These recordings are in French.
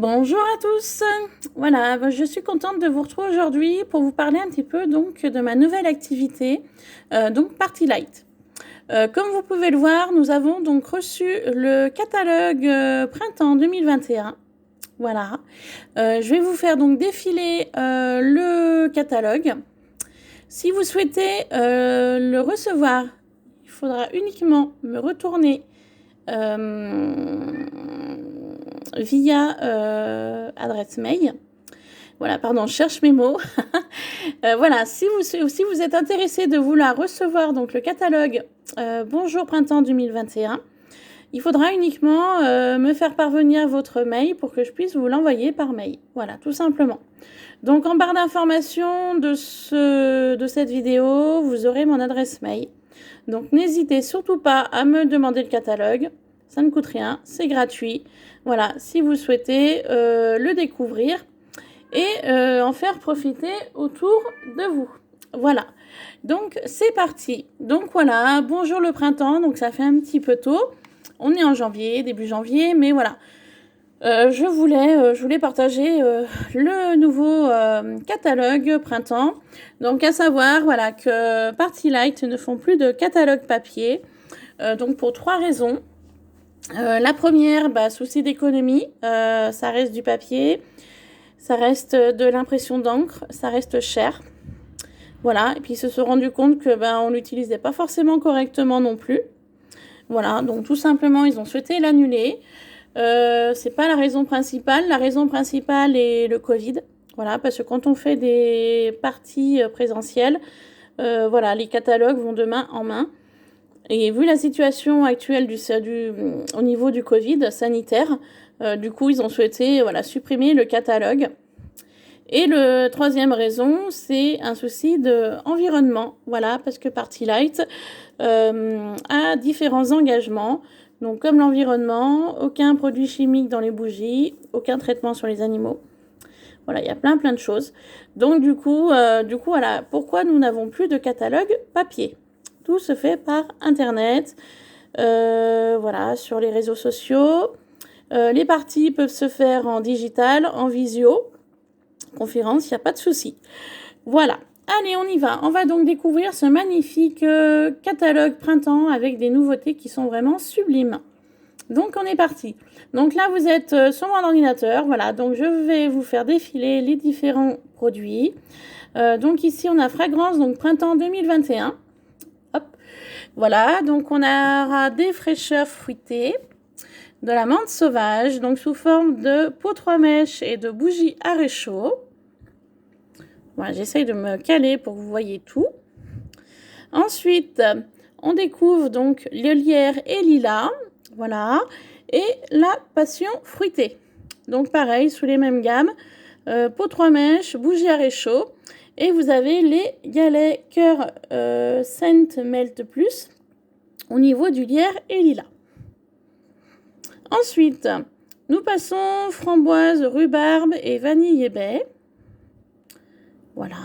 Bonjour à tous. Voilà, je suis contente de vous retrouver aujourd'hui pour vous parler un petit peu donc de ma nouvelle activité, donc Party Light. Comme vous pouvez le voir, nous avons donc reçu le catalogue printemps 2021. Voilà. Je vais vous faire donc défiler le catalogue. Si vous souhaitez le recevoir, il faudra uniquement me retourner via adresse mail. Voilà, pardon, je cherche mes mots. Voilà, si vous êtes intéressé de vouloir recevoir donc le catalogue Bonjour Printemps 2021, il faudra uniquement me faire parvenir votre mail pour que je puisse vous l'envoyer par mail. Voilà, tout simplement. Donc en barre d'informations de cette vidéo, vous aurez mon adresse mail. Donc n'hésitez surtout pas à me demander le catalogue. Ça ne coûte rien, c'est gratuit. Voilà, si vous souhaitez le découvrir et en faire profiter autour de vous. Voilà, donc c'est parti. Donc voilà, bonjour le printemps, donc ça fait un petit peu tôt. On est en janvier, début janvier, mais voilà. Je voulais partager le nouveau catalogue printemps. Donc à savoir voilà, que Party Light ne font plus de catalogue papier. Donc pour 3 raisons. La première, souci d'économie, ça reste du papier, ça reste de l'impression d'encre, ça reste cher. Voilà, et puis ils se sont rendus compte que on l'utilisait pas forcément correctement non plus. Voilà, donc tout simplement ils ont souhaité l'annuler. C'est pas la raison principale. La raison principale est le Covid. Voilà, parce que quand on fait des parties présentielles, voilà, les catalogues vont de main en main. Et vu la situation actuelle au niveau du Covid sanitaire, du coup, ils ont souhaité supprimer le catalogue. Et le troisième raison, c'est un souci d'environnement. Voilà, parce que Party Light a différents engagements. Donc, comme l'environnement, aucun produit chimique dans les bougies, aucun traitement sur les animaux. Voilà, il y a plein de choses. Donc, du coup, voilà, pourquoi nous n'avons plus de catalogue papier ? Tout se fait par Internet, voilà, sur les réseaux sociaux. Les parties peuvent se faire en digital, en visio, conférence, il n'y a pas de souci. Voilà. Allez, on y va. On va donc découvrir ce magnifique catalogue printemps avec des nouveautés qui sont vraiment sublimes. Donc, on est parti. Donc là, vous êtes sur mon ordinateur. Voilà, donc je vais vous faire défiler les différents produits. Donc ici, on a fragrance, donc printemps 2021. Hop. Voilà, donc on aura des fraîcheurs fruitées, de la menthe sauvage, donc sous forme de pot 3 mèches et de bougies à réchaud. Voilà, j'essaye de me caler pour que vous voyez tout. Ensuite, on découvre donc le lierre et lilas, voilà, et la passion fruitée. Donc pareil, sous les mêmes gammes, pot 3 mèches, bougies à réchaud, et vous avez les galets cœur Scent Melt Plus au niveau du lierre et lilas. Ensuite, nous passons framboise, rhubarbe et vanille et baie. Voilà.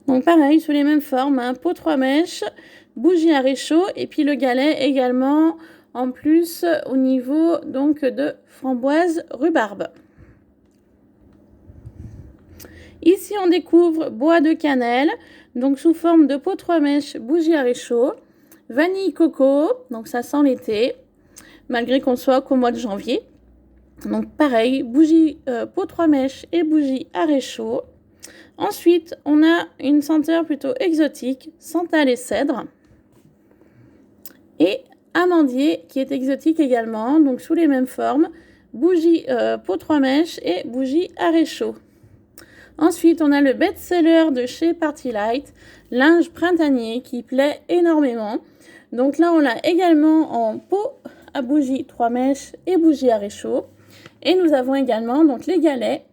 Donc pareil, sous les mêmes formes, pot 3 mèches, bougie à réchaud et puis le galet également en plus au niveau donc de framboise, rhubarbe. Ici, on découvre bois de cannelle, donc sous forme de pot 3 mèches, bougie à réchaud, vanille coco, donc ça sent l'été, malgré qu'on soit qu'au mois de janvier. Donc pareil, bougie, pot 3 mèches et bougie à réchaud. Ensuite, on a une senteur plutôt exotique, santal et cèdre. Et amandier qui est exotique également, donc sous les mêmes formes, bougie, pot 3 mèches et bougie à réchaud. Ensuite, on a le best-seller de chez Party Light, linge printanier qui plaît énormément. Donc là, on l'a également en pot à bougie 3 mèches et bougie à réchaud. Et nous avons également donc les galets,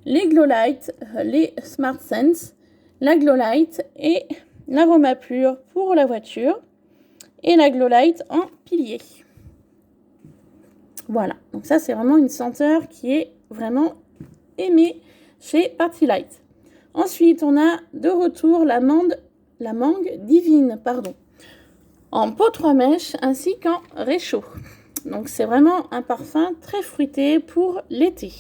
les Glow Light, les Smart Sense, la Glow Light et l'aroma pur pour la voiture et la Glow Light en pilier. Voilà, donc ça c'est vraiment une senteur qui est vraiment aimée chez Party Light. Ensuite, on a de retour la mangue divine, en peau 3 mèches ainsi qu'en réchaud. Donc c'est vraiment un parfum très fruité pour l'été.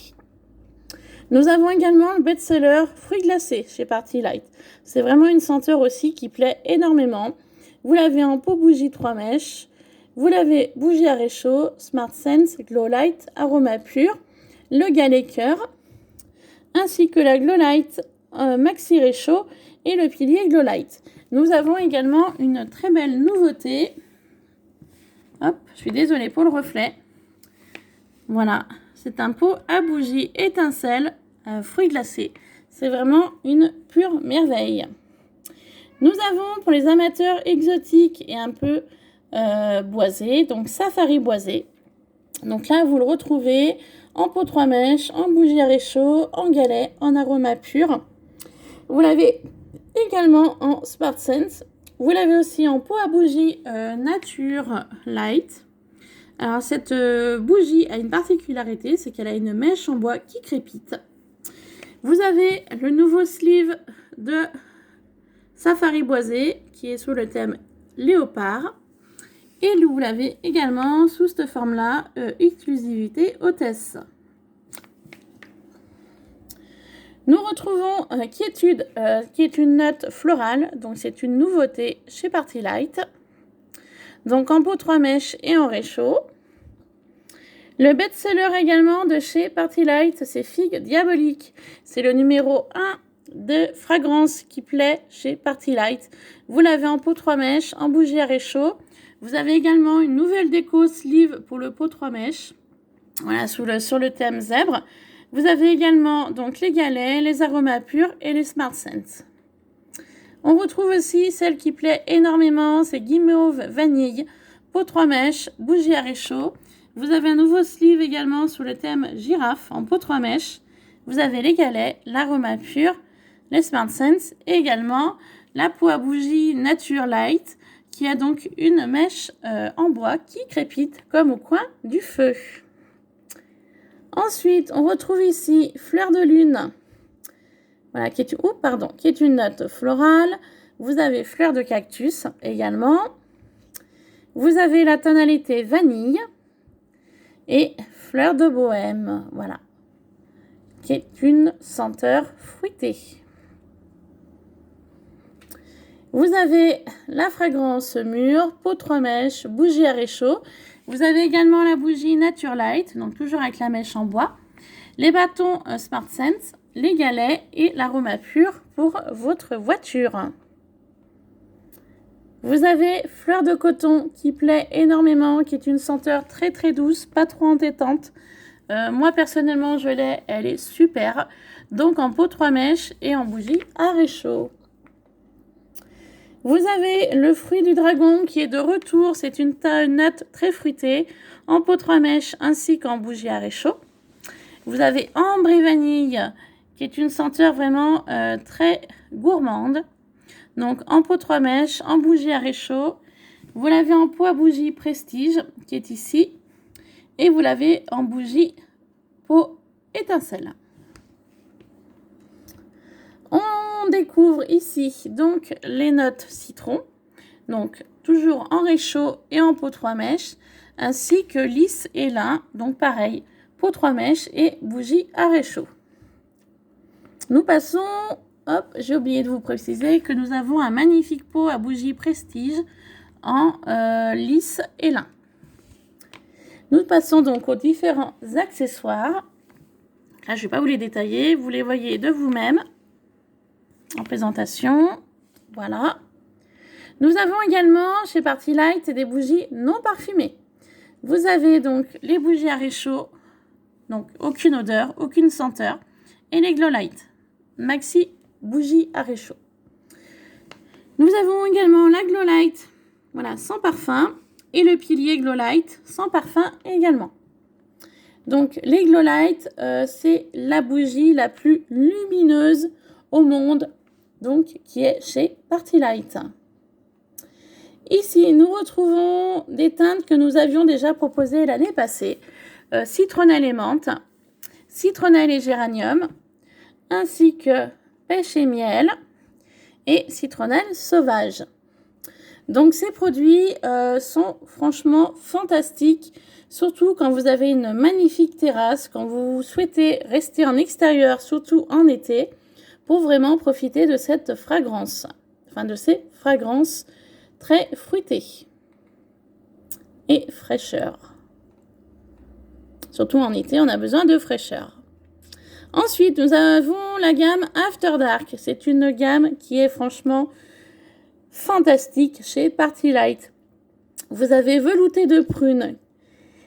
Nous avons également le best-seller fruits glacés chez Party Light. C'est vraiment une senteur aussi qui plaît énormément. Vous l'avez en peau bougie 3 mèches. Vous l'avez bougie à réchaud, Smart Sense, Glow Light, aroma pur, le galet cœur, ainsi que la Glow Light Maxi Réchaud et le pilier Glow Light. Nous avons également une très belle nouveauté. Hop, je suis désolée pour le reflet. Voilà, c'est un pot à bougie étincelle, fruits glacés. C'est vraiment une pure merveille. Nous avons pour les amateurs exotiques et un peu boisés, donc Safari boisé. Donc là, vous le retrouvez en pot 3 mèches, en bougie à réchaud, en galet, en aroma pur. Vous l'avez également en Smart Sense. Vous l'avez aussi en pot à bougie Nature Light. Alors cette bougie a une particularité, c'est qu'elle a une mèche en bois qui crépite. Vous avez le nouveau sleeve de Safari boisé qui est sous le thème léopard. Et vous l'avez également sous cette forme-là, exclusivité hôtesse. Nous retrouvons Quiétude, qui est une note florale. Donc c'est une nouveauté chez Party Light. Donc en peau 3 mèches et en réchaud. Le best-seller également de chez Party Light, c'est Figue Diabolique. C'est le numéro 1 de fragrance qui plaît chez Party Light. Vous l'avez en peau 3 mèches, en bougie à réchaud. Vous avez également une nouvelle déco sleeve pour le pot 3 mèches. Voilà, sur le thème zèbre. Vous avez également donc les galets, les aromas purs et les Smart Scents. On retrouve aussi celle qui plaît énormément, c'est Guimauve Vanille, pot 3 mèches, bougie à réchaud. Vous avez un nouveau sleeve également sous le thème girafe en pot 3 mèches. Vous avez les galets, l'aroma pur, les Smart Scents et également la peau à bougie Nature Light qui a donc une mèche en bois qui crépite comme au coin du feu. Ensuite, on retrouve ici Fleur de Lune, voilà, qui est une note florale. Vous avez Fleur de Cactus également. Vous avez la tonalité Vanille et Fleur de Bohème, voilà, qui est une senteur fruitée. Vous avez la fragrance mûre, peau 3 mèches, bougie à réchaud. Vous avez également la bougie Nature Light, donc toujours avec la mèche en bois. Les bâtons Smart Sense, les galets et l'aroma pur pour votre voiture. Vous avez Fleur de Coton qui plaît énormément, qui est une senteur très très douce, pas trop entêtante. Moi personnellement je l'ai, elle est super. Donc en peau 3 mèches et en bougie à réchaud. Vous avez le fruit du dragon qui est de retour. C'est une note très fruitée en peau 3 mèches ainsi qu'en bougie à réchaud. Vous avez ambre et vanille qui est une senteur vraiment très gourmande. Donc en peau 3 mèches, en bougie à réchaud. Vous l'avez en peau à bougie prestige qui est ici. Et vous l'avez en bougie peau étincelle. On découvre ici donc les notes citron, donc toujours en réchaud et en peau 3 mèches, ainsi que lys et lin, donc pareil, peau 3 mèches et bougie à réchaud. Nous passons, hop, j'ai oublié de vous préciser que nous avons un magnifique pot à bougie prestige en lys et lin. Nous passons donc aux différents accessoires. Là, je ne vais pas vous les détailler, vous les voyez de vous-même. En présentation, voilà. Nous avons également chez Party Light des bougies non parfumées. Vous avez donc les bougies à réchaud, donc aucune odeur, aucune senteur, et les Glow Light, maxi bougie à réchaud. Nous avons également la Glow Light, voilà, sans parfum, et le pilier Glow Light sans parfum également. Donc les Glow Light, c'est la bougie la plus lumineuse au monde, donc qui est chez Party Light. Ici, nous retrouvons des teintes que nous avions déjà proposées l'année passée. Citronnelle et menthe, citronnelle et géranium, ainsi que pêche et miel et citronnelle sauvage. Donc ces produits sont franchement fantastiques, surtout quand vous avez une magnifique terrasse, quand vous souhaitez rester en extérieur, surtout en été, pour vraiment profiter de cette fragrance, enfin de ces fragrances très fruitées et fraîcheur. Surtout en été, on a besoin de fraîcheur. Ensuite, nous avons la gamme After Dark. C'est une gamme qui est franchement fantastique chez Party Light. Vous avez velouté de prune.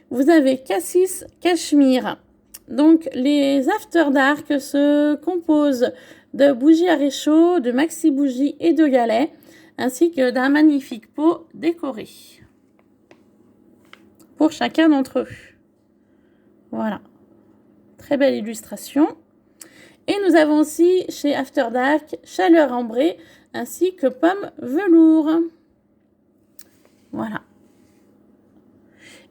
Vous avez cassis cachemire. Donc, les After Dark se composent de bougies à réchaud, de maxi bougies et de galets, ainsi que d'un magnifique pot décoré pour chacun d'entre eux. Voilà. Très belle illustration. Et nous avons aussi chez After Dark chaleur ambrée ainsi que pomme velours. Voilà.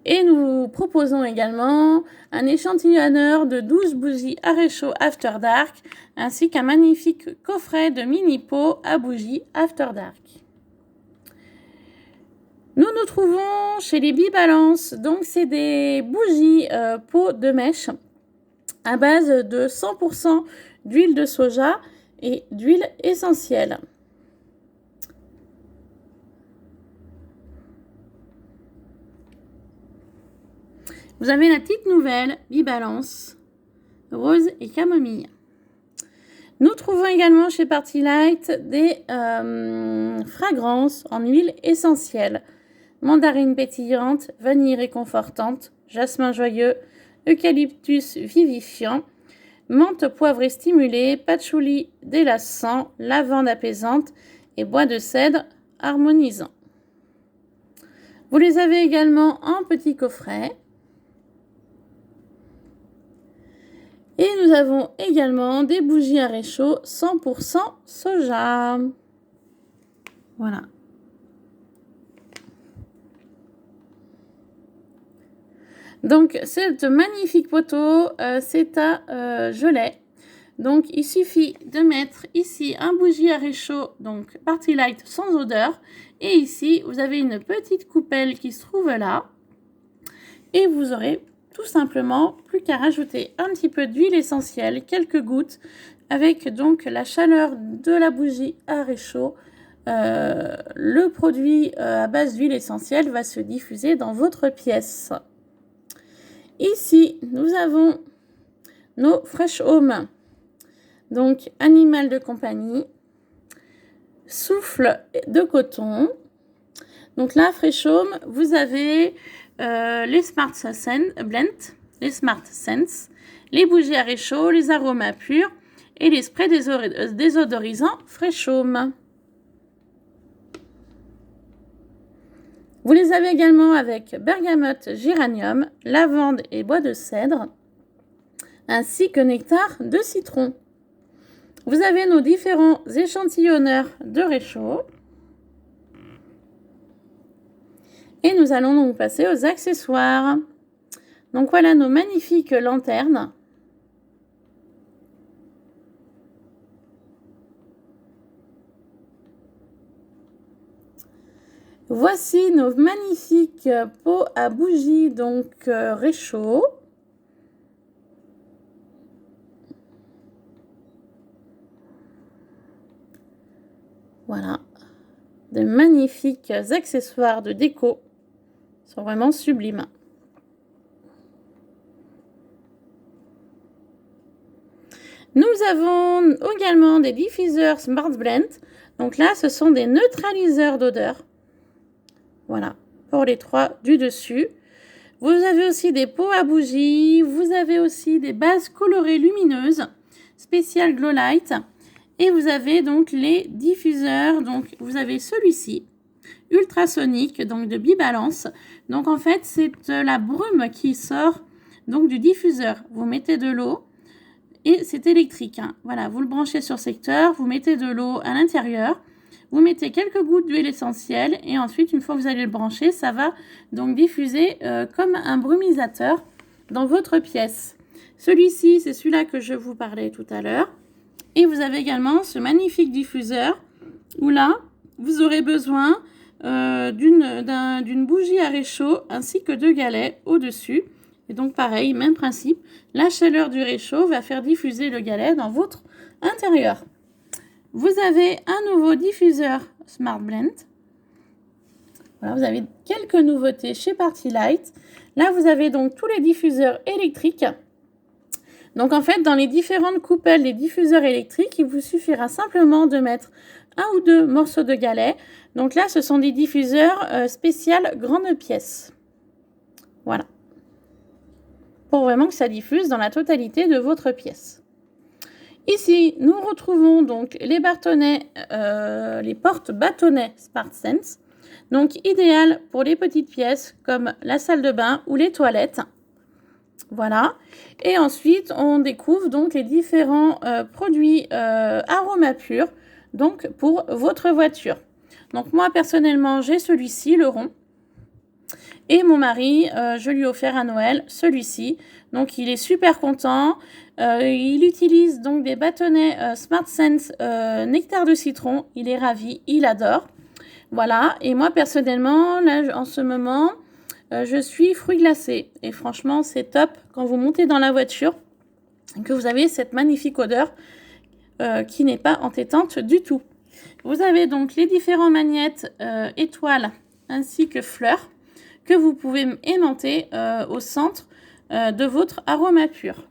Et nous proposons également un échantillonneur de 12 bougies à réchaud After Dark ainsi qu'un magnifique coffret de mini pots à bougies After Dark. Nous nous trouvons chez les Bibalance. Donc c'est des bougies pots de mèche à base de 100% d'huile de soja et d'huile essentielle. Vous avez la petite nouvelle Bibalance, rose et camomille. Nous trouvons également chez Party Light des fragrances en huile essentielle. Mandarine pétillante, vanille réconfortante, jasmin joyeux, eucalyptus vivifiant, menthe poivrée stimulée, patchouli délassant, lavande apaisante et bois de cèdre harmonisant. Vous les avez également en petit coffret. Et nous avons également des bougies à réchaud 100% soja. Voilà. Donc, cette magnifique poteau, c'est à gelée. Donc, il suffit de mettre ici un bougie à réchaud, donc Party Light sans odeur. Et ici, vous avez une petite coupelle qui se trouve là. Et vous aurez tout simplement plus qu'à rajouter un petit peu d'huile essentielle, quelques gouttes, avec donc la chaleur de la bougie à réchaud. Le produit à base d'huile essentielle va se diffuser dans votre pièce. Ici, nous avons nos Fresh Home, donc animal de compagnie, souffle de coton. Donc là, Fresh Home, vous avez les Smart Blend, les Smart Sense, les bougies à réchaud, les aromas purs et les sprays désodorisants Fresh Home. Vous les avez également avec bergamote, géranium, lavande et bois de cèdre, ainsi que nectar de citron. Vous avez nos différents échantillonneurs de réchaud. Et nous allons donc passer aux accessoires. Donc voilà nos magnifiques lanternes. Voici nos magnifiques pots à bougies, donc réchaud. Voilà, de magnifiques accessoires de déco. Ils sont vraiment sublimes. Nous avons également des diffuseurs Smart Blend. Donc là, ce sont des neutraliseurs d'odeur. Voilà, pour les trois du dessus. Vous avez aussi des pots à bougies. Vous avez aussi des bases colorées lumineuses, spécial Glow Light. Et vous avez donc les diffuseurs. Donc vous avez celui-ci, ultrasonique, donc de Bibalance. Donc en fait, c'est la brume qui sort donc du diffuseur. Vous mettez de l'eau et c'est électrique. Hein. Voilà, vous le branchez sur secteur, vous mettez de l'eau à l'intérieur. Vous mettez quelques gouttes d'huile essentielle et ensuite, une fois que vous allez le brancher, ça va donc diffuser comme un brumisateur dans votre pièce. Celui-ci, c'est celui-là que je vous parlais tout à l'heure. Et vous avez également ce magnifique diffuseur où là, vous aurez besoin d'une bougie à réchaud ainsi que 2 galets au-dessus. Et donc pareil, même principe, la chaleur du réchaud va faire diffuser le galet dans votre intérieur. Vous avez un nouveau diffuseur Smart Blend. Voilà, vous avez quelques nouveautés chez Party-Lite. Là, vous avez donc tous les diffuseurs électriques. Donc en fait, dans les différentes coupelles des diffuseurs électriques, il vous suffira simplement de mettre 1 ou 2 morceaux de galet. Donc là, ce sont des diffuseurs spécial grande pièce. Voilà. Pour vraiment que ça diffuse dans la totalité de votre pièce. Ici, nous retrouvons donc les bâtonnets, les porte-bâtonnets SmartSense. Donc idéal pour les petites pièces comme la salle de bain ou les toilettes. Voilà. Et ensuite, on découvre donc les différents produits AromaPure donc pour votre voiture. Donc moi, personnellement, j'ai celui-ci, le rond. Et mon mari, je lui ai offert à Noël celui-ci. Donc il est super content. Il utilise donc des bâtonnets SmartSense nectar de citron. Il est ravi, il adore. Voilà. Et moi, personnellement, là, en ce moment, je suis fruits glacés. Et franchement, c'est top quand vous montez dans la voiture que vous avez cette magnifique odeur qui n'est pas entêtante du tout. Vous avez donc les différents magnettes étoiles ainsi que fleurs que vous pouvez aimanter au centre de votre AromaPure.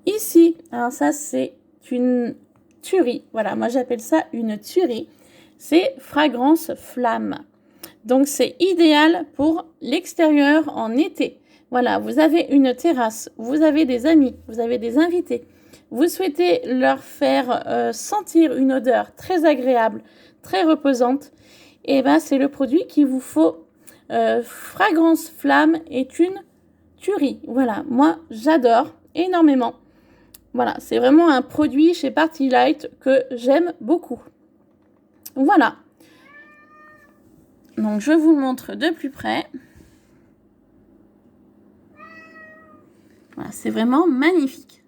Ici, alors ça c'est une tuerie. Voilà, moi j'appelle ça une tuerie. C'est fragrance flamme. Donc c'est idéal pour l'extérieur en été. Voilà, vous avez une terrasse, vous avez des amis, vous avez des invités. Vous souhaitez leur faire sentir une odeur très agréable, très reposante. Et ben c'est le produit qu'il vous faut. Fragrance flamme est une tuerie. Voilà, moi j'adore énormément. Voilà, c'est vraiment un produit chez Party-Lite que j'aime beaucoup. Voilà. Donc je vous le montre de plus près. Voilà, c'est vraiment magnifique.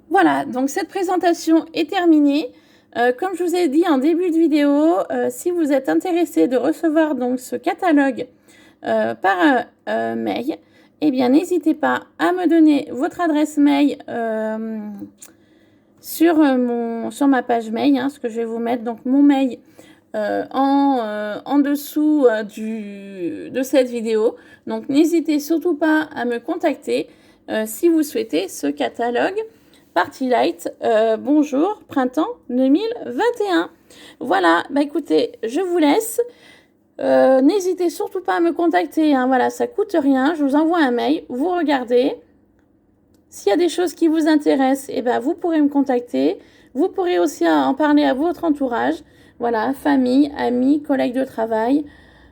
Voilà, donc cette présentation est terminée. Comme je vous ai dit en début de vidéo, si vous êtes intéressé de recevoir donc ce catalogue par mail, eh bien n'hésitez pas à me donner votre adresse mail sur ma page mail, hein, ce que je vais vous mettre donc mon mail en dessous de cette vidéo. Donc n'hésitez surtout pas à me contacter si vous souhaitez ce catalogue Party-Lite bonjour printemps 2021. Voilà, bah écoutez, je vous laisse. N'hésitez surtout pas à me contacter, hein, voilà, ça coûte rien, je vous envoie un mail, vous regardez. S'il y a des choses qui vous intéressent, eh ben, vous pourrez me contacter. Vous pourrez aussi en parler à votre entourage, voilà, famille, amis, collègues de travail,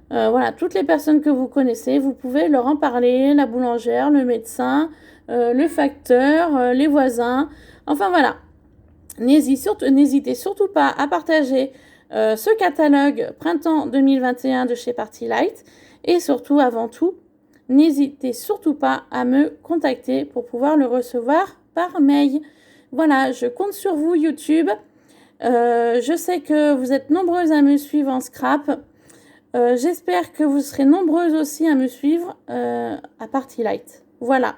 voilà, toutes les personnes que vous connaissez, vous pouvez leur en parler, la boulangère, le médecin, le facteur, les voisins, enfin voilà. N'hésitez surtout pas à partager ce catalogue printemps 2021 de chez Party-Lite et surtout, avant tout, n'hésitez surtout pas à me contacter pour pouvoir le recevoir par mail. Voilà, je compte sur vous YouTube. Je sais que vous êtes nombreuses à me suivre en scrap. J'espère que vous serez nombreuses aussi à me suivre à Party-Lite. Voilà,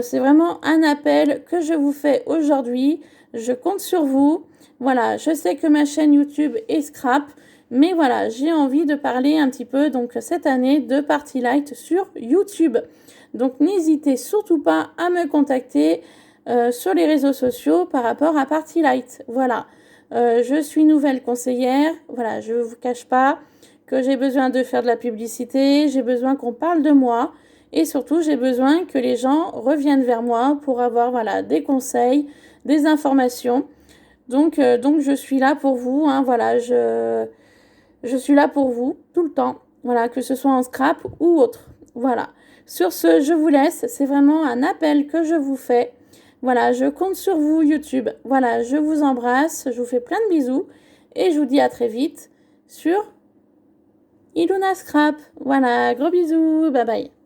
c'est vraiment un appel que je vous fais aujourd'hui. Je compte sur vous. Voilà, je sais que ma chaîne YouTube est scrap, mais voilà, j'ai envie de parler un petit peu donc cette année de Party-Lite sur YouTube. Donc n'hésitez surtout pas à me contacter sur les réseaux sociaux par rapport à Party-Lite. Voilà, je suis nouvelle conseillère. Voilà, je ne vous cache pas que j'ai besoin de faire de la publicité, j'ai besoin qu'on parle de moi et surtout j'ai besoin que les gens reviennent vers moi pour avoir voilà, des conseils, des informations. Donc je suis là pour vous, hein, voilà, je suis là pour vous tout le temps, voilà, que ce soit en scrap ou autre. Voilà. Sur ce, je vous laisse, c'est vraiment un appel que je vous fais. Voilà, je compte sur vous YouTube. Voilà, je vous embrasse, je vous fais plein de bisous et je vous dis à très vite sur Iluna Scrap. Voilà, gros bisous, bye bye.